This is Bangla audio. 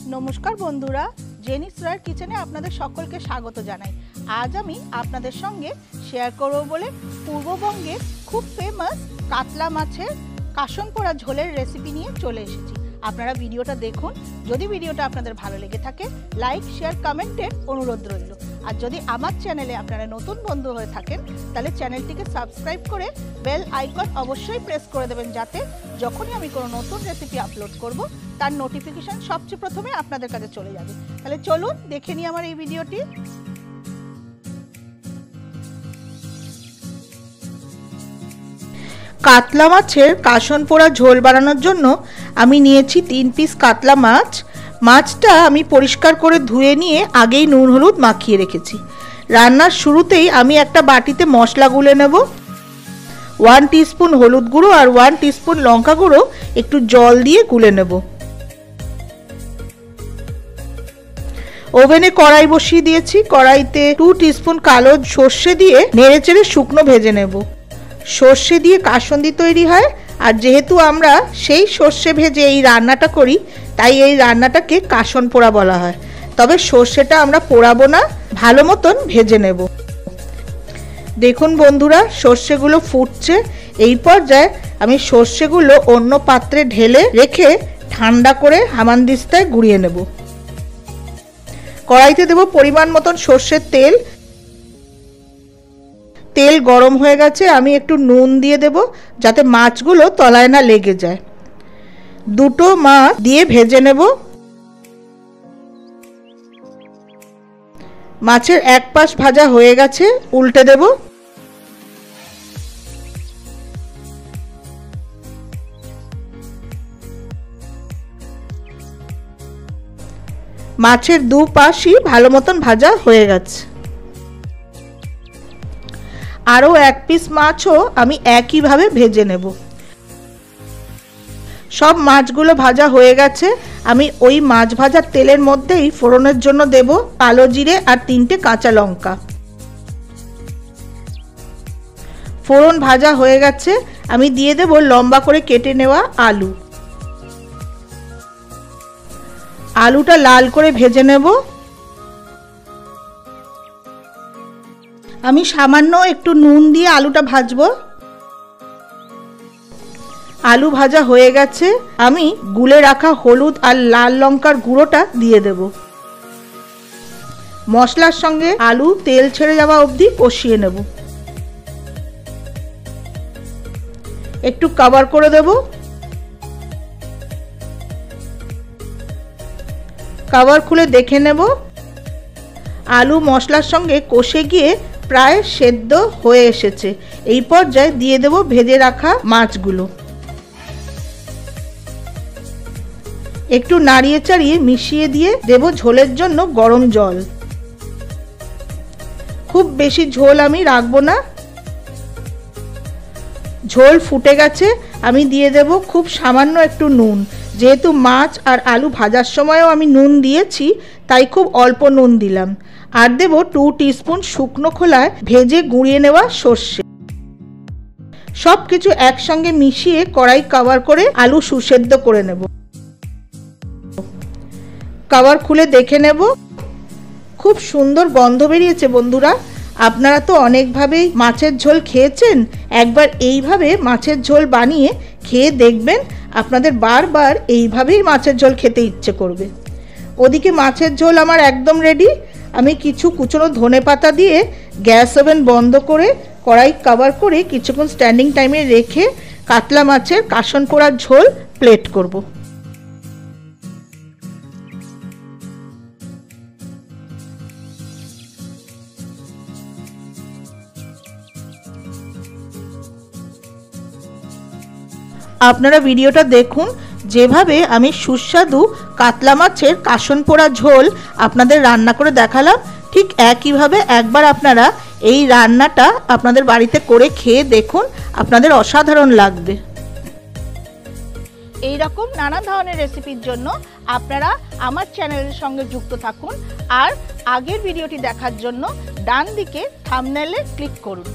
नमस्कार बंधुरा जेनिस रॉयर किचेने आपनादेर सकलके स्वागत जानाई। आज आमी आपनादेर संगे शेयर करब बोले पूर्वबंगेर खूब फेमास कातला माछेर काशन पोड़ा झोलेर रेसिपि निये चले एसेछि। आपनारा भिडियोटा देखुन। यदि भिडियोटा आपनादेर भालो लेगे थाके लाइक शेयर कमेंटेर अनुरोध रइल। আর যদি আমার চ্যানেলে আপনারা নতুন বন্ধু হয়ে থাকেন তাহলে চ্যানেলটিকে সাবস্ক্রাইব করে বেল আইকন অবশ্যই প্রেস করে দেবেন, যাতে যখনই আমি কোনো নতুন রেসিপি আপলোড করব তার নোটিফিকেশন সবচেয়ে প্রথমে আপনাদের কাছে চলে যাবে। তাহলে চলুন দেখে নিই আমার এই ভিডিওটি। কাতলা মাছের কাশন পোড়া ঝোল বানানোর জন্য আমি নিয়েছি 3 পিস কাতলা মাছ। মাছটা আমি পরিষ্কার করে ধুয়ে নিয়ে আগেই নুন হলুদ মাখিয়ে রেখেছি। রান্নার শুরুতেই আমি একটা বাটিতে মশলা গুলে নেব। 1 টিস্পুন হলুদ গুঁড়ো আর 1 টিস্পুন লঙ্কা গুঁড়ো একটু জল দিয়ে গুলে নেব। ওভেনে কড়াই বসিয়ে দিয়েছি। কড়াইতে 2 টিস্পুন কালো সর্ষে দিয়ে নেড়েচেড়ে শুকনো ভেজে নেব। সর্ষে দিয়ে কাসুন্দি তৈরি হয়, আর যেহেতু আমরা সেই সর্ষে ভেজে এই রান্নাটা করি তাই এই রান্নাটাকে কাশন পোড়া বলা হয়। তবে সর্ষেটা আমরা পোড়াবো না, ভালো মতন ভেজে নেব। দেখুন বন্ধুরা, সর্ষেগুলো ফুটছে। এই পর্যায়ে আমি সর্ষেগুলো অন্য পাত্রে ঢেলে রেখে ঠান্ডা করে হামানদিস্তায় গুঁড়িয়ে নেব। কড়াইতে দেব পরিমাণ মতন সর্ষের তেল। তেল গরম হয়ে গেছে, আমি একটু নুন দিয়ে দেব যাতে মাছগুলো তলায় না লেগে যায়। দুটো মাছ দিয়ে ভেজে নেব। মাছের এক পাশ ভাজা হয়ে গেছে, উল্টে দেব। মাছের দু পাশই ভালো মতন ভাজা হয়ে গেছে। আরও এক পিস মাছও আমি একইভাবে ভেজে নেব। সব মাছগুলো ভাজা হয়ে গেছে। আমি ওই মাছ ভাজার তেলের মধ্যেই ফোড়নের জন্য দেব কালো জিরে আর 3টে কাঁচা লঙ্কা। ফোড়ন ভাজা হয়ে গেছে, আমি দিয়ে দেব লম্বা করে কেটে নেওয়া আলু। আলুটা লাল করে ভেজে নেব। আমি সামান্য একটু নুন দিয়ে আলুটা ভাজবো। আলু ভাজা হয়ে গেছে, আমি গুলে রাখা হলুদ আর লাল লঙ্কার গুঁড়োটা দিয়ে দেব। মশলার সঙ্গে আলু তেল ছেড়ে যাওয়া অবধি কষিয়ে নেব। একটু কভার করে দেব। কভার খুলে দেখে নেব আলু মশলার সঙ্গে কষে গিয়ে প্রায় সেদ্ধ হয়ে এসেছে। এই পর্যায়ে দিয়ে দেব ভেজে রাখা মাছগুলো। একটু নাড়িয়ে চাড়িয়ে মিশিয়ে দিয়ে দেব ঝোলের জন্য গরম জল। খুব বেশি ঝোল আমি রাখবো না। ঝোল ফুটে গেছে, আমি দিয়ে দেব খুব সামান্য একটু নুন। যেহেতু মাছ আর আলু ভাজার সময়ও আমি নুন দিয়েছি তাই খুব অল্প নুন দিলাম। আর দেব 2 টিস্পুন শুকনো খোলায় ভেজে গুঁড়িয়ে নেওয়া সর্ষে। সব কিছু একসঙ্গে মিশিয়ে কড়াই কভার করে আলু সুসেদ্ধ করে নেব। কভার খুলে দেখে নেব, খুব সুন্দর গন্ধ বেরিয়েছে। বন্ধুরা, আপনারা তো অনেকভাবেই মাছের ঝোল খেয়েছেন, একবার এইভাবে মাছের ঝোল বানিয়ে খেয়ে দেখবেন, আপনাদের বারবার এইভাবেই মাছের ঝোল খেতে ইচ্ছে করবে। ওদিকে মাছের ঝোল আমার একদম রেডি। আমি কিছু কুচনো ধনেপাতা দিয়ে গ্যাস ওভেন বন্ধ করে কড়াই কভার করে কিছুক্ষণ স্ট্যান্ডিং টাইমে রেখে কাতলা মাছের কাশন পোড়ার ঝোল প্লেট করব। আপনারা ভিডিওটা দেখুন, যেভাবে আমি সুস্বাদু কাতলা মাছের কাশন পোড়া ঝোল আপনাদের রান্না করে দেখালাম, ঠিক একইভাবে একবার আপনারা এই রান্নাটা আপনাদের বাড়িতে করে খেয়ে দেখুন, আপনাদের অসাধারণ লাগবে। এই রকম নানা ধরনের রেসিপির জন্য আপনারা আমার চ্যানেলের সঙ্গে যুক্ত থাকুন, আর আগের ভিডিওটি দেখার জন্য ডান দিকে থাম্বনেইলে ক্লিক করুন।